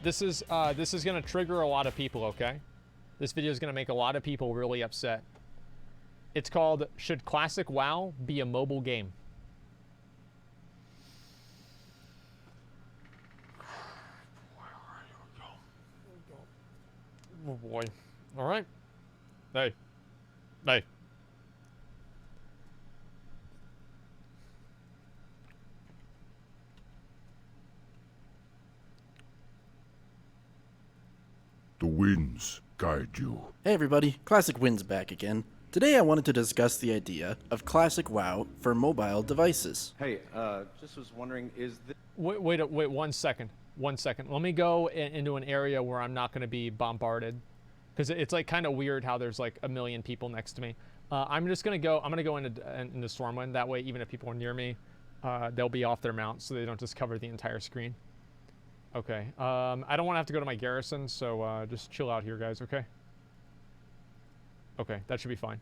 this is gonna trigger a lot of people, okay? This video is gonna make a lot of people really upset. It's called, Should Classic WoW Be a Mobile Game? Oh boy. Alright. Hey. Hey. The winds guide you. Hey everybody, Classic Winds back again. Today I wanted to discuss the idea of Classic WoW for mobile devices. Hey, just was wondering, is this... Wait 1 second. 1 second. Let me go into an area where I'm not going to be bombarded. Because it's like kind of weird how there's like a million people next to me. I'm just going to go, I'm going to go into Stormwind. That way, even if people are near me, they'll be off their mount so they don't just cover the entire screen. Okay. I don't want to have to go to my garrison, so just chill out here, guys, okay? Okay, that should be fine.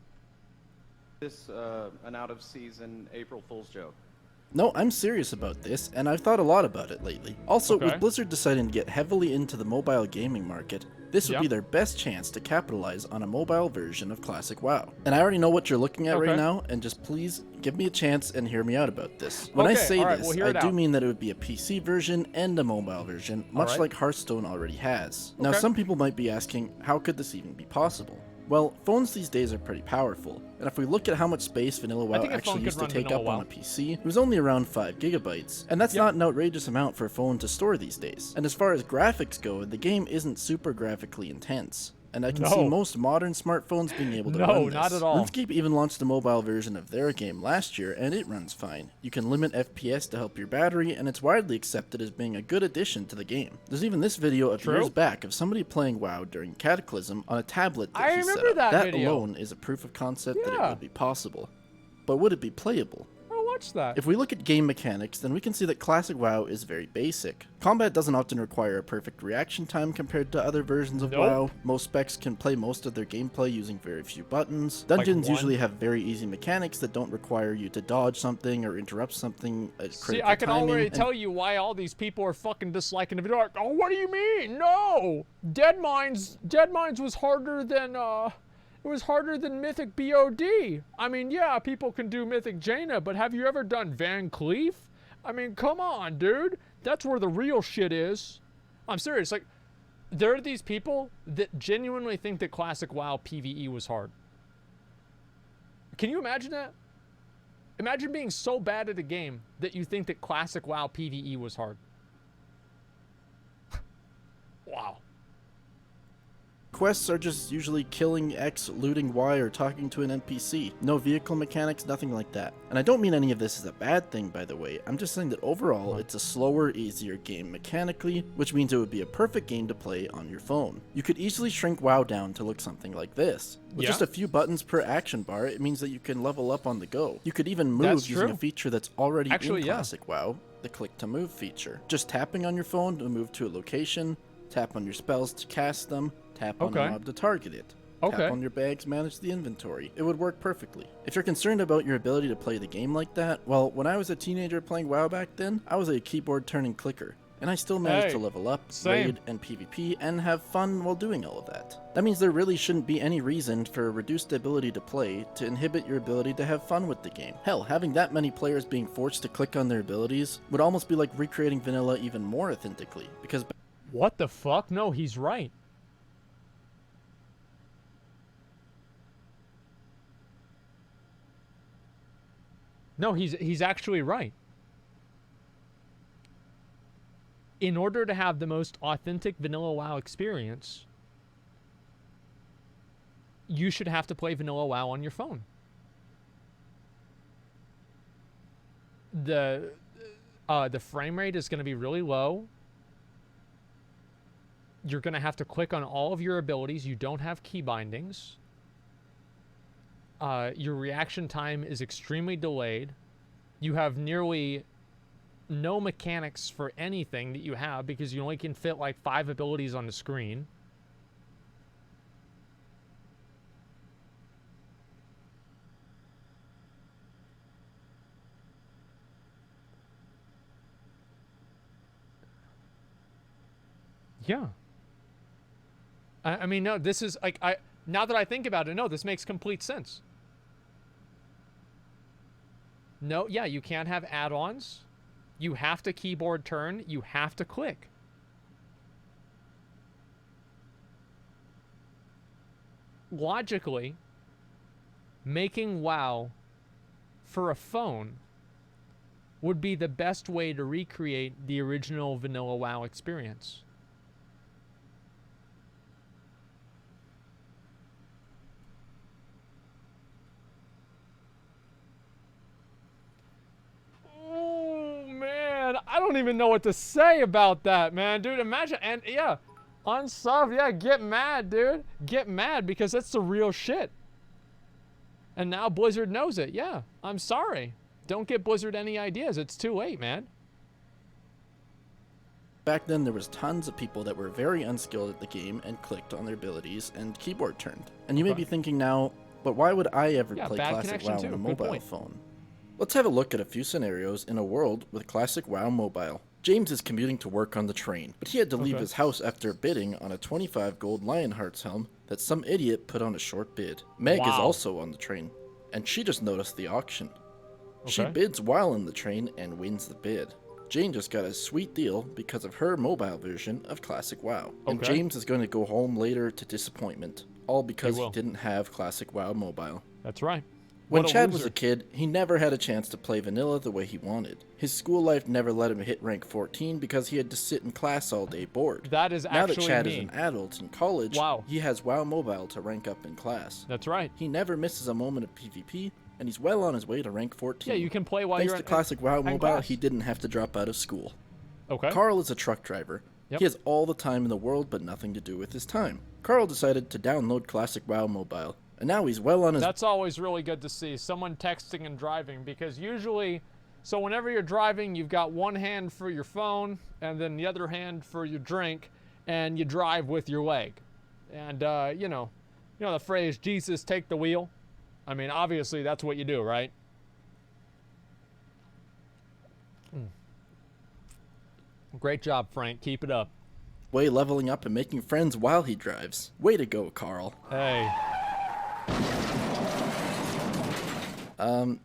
This, an out-of-season April Fool's joke? No, I'm serious about this, and I've thought a lot about it lately. Also, Okay. with Blizzard deciding to get heavily into the mobile gaming market, this would be their best chance to capitalize on a mobile version of Classic WoW. And I already know what you're looking at right now, and just please give me a chance and hear me out about this. When I say this, I do mean that it would be a PC version and a mobile version, much like Hearthstone already has. Now, some people might be asking, how could this even be possible? Well, phones these days are pretty powerful, and if we look at how much space Vanilla WoW actually used to take up on a PC, it was only around 5 gigabytes, and that's not an outrageous amount for a phone to store these days. And as far as graphics go, the game isn't super graphically intense. And I can see most modern smartphones being able to run this. No, not at all. RuneScape even launched a mobile version of their game last year, and it runs fine. You can limit FPS to help your battery, and it's widely accepted as being a good addition to the game. There's even this video of years back of somebody playing WoW during Cataclysm on a tablet that he set up. That alone is a proof of concept that it would be possible. But would it be playable? That. If we look at game mechanics, then we can see that Classic WoW is very basic. Combat doesn't often require a perfect reaction time compared to other versions of WoW. Most specs can play most of their gameplay using very few buttons. Dungeons usually have very easy mechanics that don't require you to dodge something or interrupt something at critical See, I can timing, already tell you why all these people are fucking disliking the video. Like, oh, what do you mean? No! Dead Mines was harder than, it was harder than Mythic BOD. I mean, yeah, people can do Mythic Jaina, but have you ever done Van Cleef? I mean, come on, dude. That's where the real shit is. I'm serious. Like, there are these people that genuinely think that Classic WoW PvE was hard. Can you imagine that? Imagine being so bad at a game that you think that Classic WoW PvE was hard. Wow. Quests are just usually killing X, looting Y, or talking to an NPC. No vehicle mechanics, nothing like that. And I don't mean any of this is a bad thing, by the way. I'm just saying that overall, it's a slower, easier game mechanically, which means it would be a perfect game to play on your phone. You could easily shrink WoW down to look something like this. With just a few buttons per action bar, it means that you can level up on the go. You could even move using a feature that's already in Classic WoW, the click to move feature. Just tapping on your phone to move to a location, tap on your spells to cast them, tap on a mob to target it. Tap on your bags, manage the inventory. It would work perfectly. If you're concerned about your ability to play the game like that, well, when I was a teenager playing WoW back then, I was a keyboard-turning clicker. And I still managed to level up, raid, and PvP, and have fun while doing all of that. That means there really shouldn't be any reason for a reduced ability to play to inhibit your ability to have fun with the game. Hell, having that many players being forced to click on their abilities would almost be like recreating vanilla even more authentically, because... What the fuck? No, he's right. No, he's actually right. In order to have the most authentic vanilla WoW experience, you should have to play vanilla WoW on your phone. The frame rate is going to be really low. You're going to have to click on all of your abilities. You don't have key bindings. Your reaction time is extremely delayed. You have nearly no mechanics for anything that you have because you only can fit like 5 abilities on the screen. Yeah. I mean, no, this is like, now that I think about it, no, this makes complete sense. No, yeah, you can't have add-ons. You have to keyboard turn. You have to click. Logically, making WoW for a phone would be the best way to recreate the original vanilla WoW experience. Oh, man. I don't even know what to say about that, man. Dude, imagine. And, yeah. Unsub, yeah, get mad, dude. Get mad because that's the real shit. And now Blizzard knows it. Yeah, I'm sorry. Don't get Blizzard any ideas. It's too late, man. Back then, there was tons of people that were very unskilled at the game and clicked on their abilities and keyboard turned. And you may be thinking now, but why would I ever play Classic WoW on a mobile phone? Let's have a look at a few scenarios in a world with Classic WoW Mobile. James is commuting to work on the train, but he had to leave his house after bidding on a 25 gold Lionheart's helm that some idiot put on a short bid. Meg is also on the train, and she just noticed the auction. She bids while in the train and wins the bid. Jane just got a sweet deal because of her mobile version of Classic WoW. And James is going to go home later to disappointment, all because he didn't have Classic WoW Mobile. That's right. When Chad was a kid, he never had a chance to play vanilla the way he wanted. His school life never let him hit rank 14 because he had to sit in class all day bored. That is actually Now that Chad is an adult in college, he has WoW Mobile to rank up in class. That's right. He never misses a moment of PvP, and he's well on his way to rank 14. Yeah, you can play while Thanks you're to Classic WoW Mobile, he didn't have to drop out of school. Carl is a truck driver. He has all the time in the world, but nothing to do with his time. Carl decided to download Classic WoW Mobile. And now he's well on his... That's always really good to see. Someone texting and driving. Because usually... So whenever you're driving, you've got one hand for your phone. And then the other hand for your drink. And you drive with your leg. And, you know the phrase, Jesus, take the wheel? I mean, obviously, that's what you do, right? Great job, Frank. Keep it up. Way leveling up and making friends while he drives. Way to go, Carl. Hey.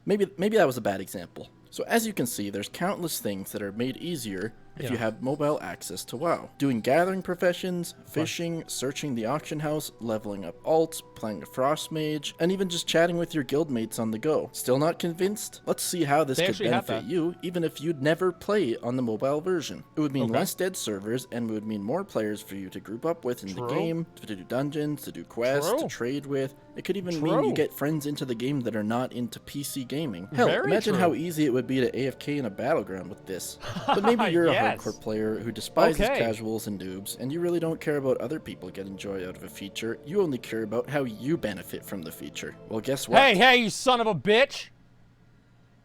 Maybe that was a bad example. So as you can see, there's countless things that are made easier if you have mobile access to WoW. Doing gathering professions, fishing, searching the auction house, leveling up alts, playing a frost mage, and even just chatting with your guildmates on the go. Still not convinced? Let's see how this could benefit you, even if you'd never play on the mobile version. It would mean less dead servers, and it would mean more players for you to group up with in the game, to do dungeons, to do quests, to trade with. It could even mean you get friends into the game that are not into PC gaming. Hell, imagine how easy it would be to AFK in a battleground with this. But maybe you're a hardcore player who despises casuals and noobs, and you really don't care about other people getting joy out of a feature. You only care about how you benefit from the feature. Well, guess what? Hey, you son of a bitch!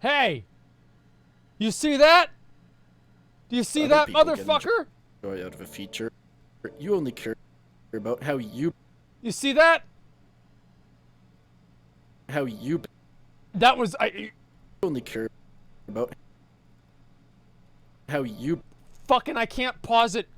Hey! You see that? Do you see that, motherfucker? Joy out of a feature. You only care about how you... You see that? How you... That was... You only care about how you... Fucking, I can't pause it.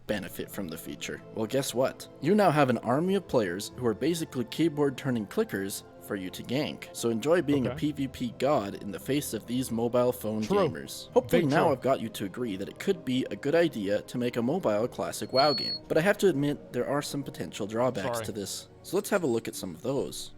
Benefit from the feature. Well, guess what? You now have an army of players who are basically keyboard turning clickers for you to gank. So enjoy being a PvP god in the face of these mobile phone gamers. Hopefully now I've got you to agree that it could be a good idea to make a mobile Classic WoW game. But I have to admit there are some potential drawbacks to this. So let's have a look at some of those.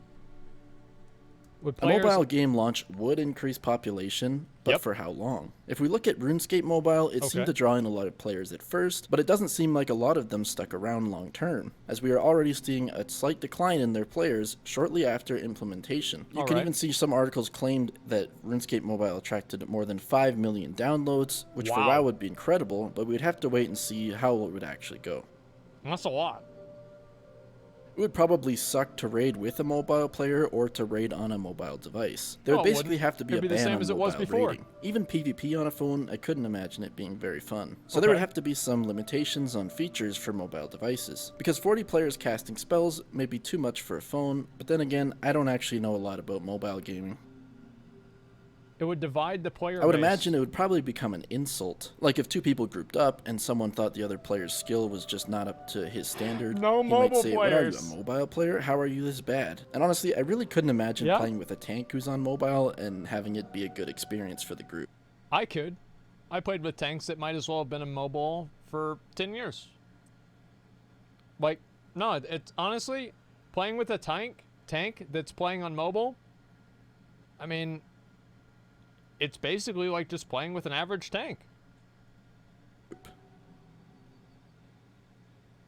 A mobile game launch would increase population, but for how long? If we look at RuneScape Mobile, it seemed to draw in a lot of players at first, but it doesn't seem like a lot of them stuck around long term, as we are already seeing a slight decline in their players shortly after implementation. You can even see some articles claimed that RuneScape Mobile attracted more than 5 million downloads, which for WoW would be incredible, but we'd have to wait and see how it would actually go. That's a lot. It would probably suck to raid with a mobile player or to raid on a mobile device. There would basically have to be a ban on mobile raiding. Even PvP on a phone, I couldn't imagine it being very fun. So there would have to be some limitations on features for mobile devices. Because 40 players casting spells may be too much for a phone, but then again, I don't actually know a lot about mobile gaming. It would divide the player I would base. imagine it would probably become an insult. Like if two people grouped up and someone thought the other player's skill was just not up to his standard, No he might mobile say, "What are you, players." a mobile player? How are you this bad?" And honestly, I really couldn't imagine Yeah. playing with a tank who's on mobile and having it be a good experience for the group. I could. I played with tanks that might as well have been a mobile for 10 years. Like, no, it's honestly, playing with a tank that's playing on mobile, I mean, it's basically like just playing with an average tank.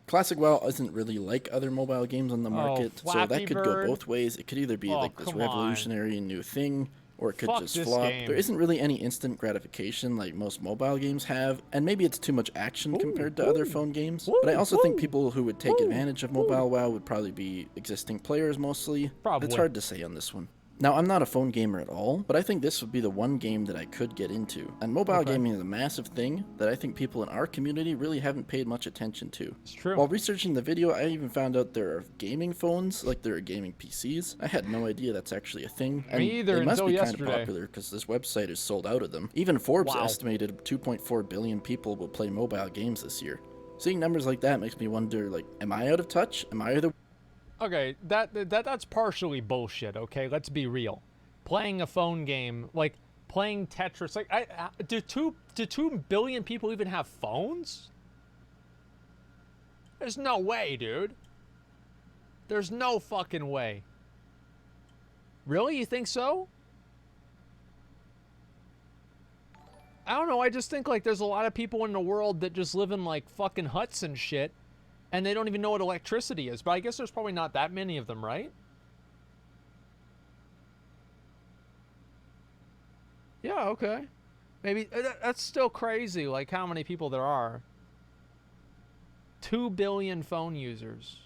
Classic WoW isn't really like other mobile games on the market, so Flappy that could Bird. go both ways. It could either be Oh, like this come on. revolutionary new thing, or it could Fuck just this flop. game. There isn't really any instant gratification like most mobile games have, and maybe it's too much action compared to other phone games. But I also think people who would take advantage of mobile WoW would probably be existing players mostly. Probably. It's hard to say on this one. Now, I'm not a phone gamer at all, but I think this would be the one game that I could get into. And mobile gaming is a massive thing that I think people in our community really haven't paid much attention to. It's true. While researching the video, I even found out there are gaming phones, like there are gaming PCs. I had no idea that's actually a thing. And either they must until be yesterday. kind of popular because this website is sold out of them. Even Forbes Wow. estimated 2.4 billion people will play mobile games this year. Seeing numbers like that makes me wonder, like, am I out of touch? Am I the Okay, that's partially bullshit, okay? Let's be real. Playing a phone game, like playing Tetris, like do 2 billion people even have phones? There's no way, dude. There's no fucking way. Really? You think so? I don't know, I just think like there's a lot of people in the world that just live in like fucking huts and shit, and they don't even know what electricity is, but I guess there's probably not that many of them, right? Yeah, okay. Maybe that's still crazy, like how many people there are. 2 billion phone users.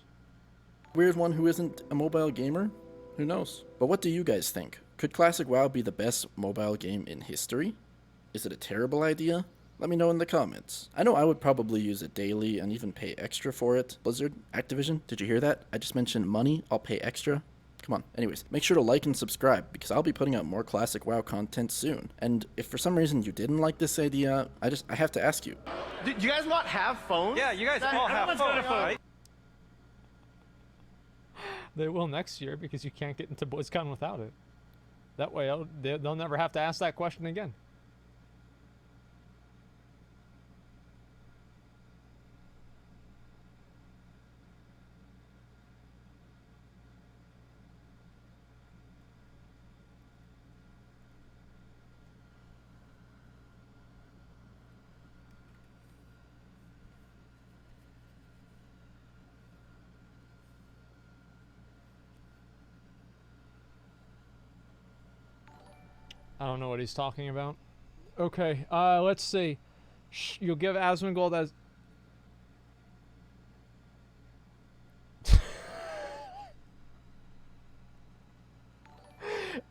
weird one who isn't a mobile gamer? Who knows? But what do you guys think? Could Classic WoW be the best mobile game in history? Is it a terrible idea? Let me know in the comments. I know I would probably use it daily and even pay extra for it. Blizzard, Activision, did you hear that? I just mentioned money, I'll pay extra. Come on. Anyways, make sure to like and subscribe because I'll be putting out more Classic WoW content soon. And if for some reason you didn't like this idea, I have to ask you. Do you guys not have phones? Yeah, you guys all have phones, right? They will next year because you can't get into BlizzCon without it. That way, they'll never have to ask that question again. I don't know what he's talking about. Okay, let's see. You'll give Asmongold as...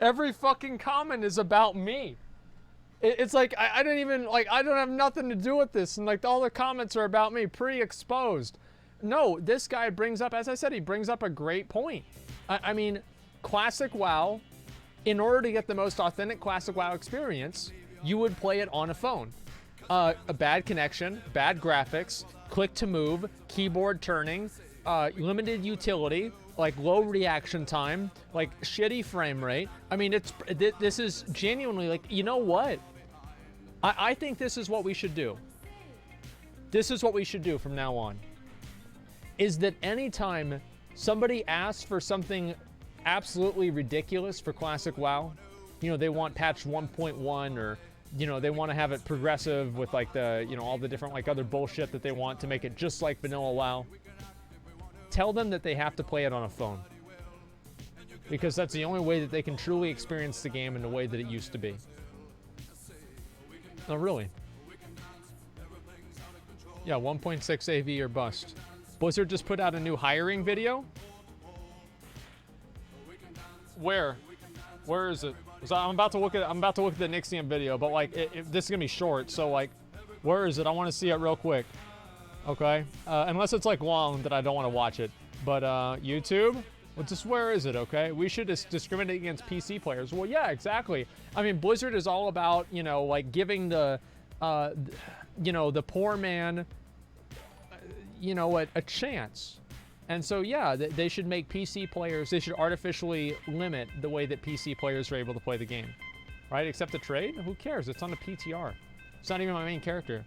Every fucking comment is about me. It's like, I didn't even, like, I don't have nothing to do with this, and like all the comments are about me, pre-exposed. No, this guy brings up, as I said, he brings up a great point. I mean, Classic WoW, in order to get the most authentic Classic WoW experience, you would play it on a phone. A bad connection, bad graphics, click to move, keyboard turning, limited utility, like low reaction time, like shitty frame rate. I mean, this is genuinely like, you know what? I think this is what we should do. This is what we should do from now on. Is that anytime somebody asks for something absolutely ridiculous for Classic WoW, you know, they want patch 1.1 or, you know, they want to have it progressive with like the, you know, all the different like other bullshit that they want to make it just like vanilla WoW. Tell them that they have to play it on a phone. Because that's the only way that they can truly experience the game in the way that it used to be. No, really. Yeah, 1.6 AV or bust. Blizzard just put out a new hiring video. Where is it? So I'm about to look at the Nixium video, but like this is gonna be short. So like, where is it? I want to see it real quick. Okay. Unless it's like long that I don't want to watch it. But YouTube. Well, just where is it, okay? We should discriminate against PC players. Well, yeah, exactly. I mean, Blizzard is all about, you know, like giving the, you know, the poor man, you know, a chance. And so, yeah, they should make PC players, they should artificially limit the way that PC players are able to play the game. Right? Except the trade? Who cares? It's on a PTR. It's not even my main character.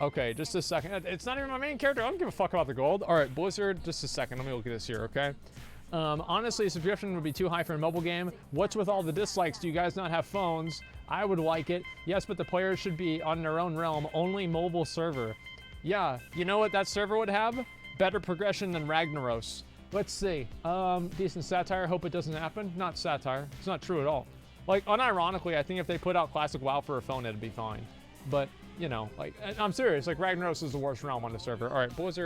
Okay, just a second. It's not even my main character. I don't give a fuck about the gold. All right, Blizzard, just a second. Let me look at this here, okay? Honestly, subscription would be too high for a mobile game. What's with all the dislikes? Do you guys not have phones? I would like it. Yes, but the players should be on their own realm. Only mobile server. Yeah, you know what that server would have? Better progression than Ragnaros. Let's see. Decent satire. Hope it doesn't happen. Not satire. It's not true at all. Like, unironically, I think if they put out classic WoW for a phone, it'd be fine. But, you know, like, I'm serious. Like, Ragnaros is the worst realm on the server. All right, Blizzard.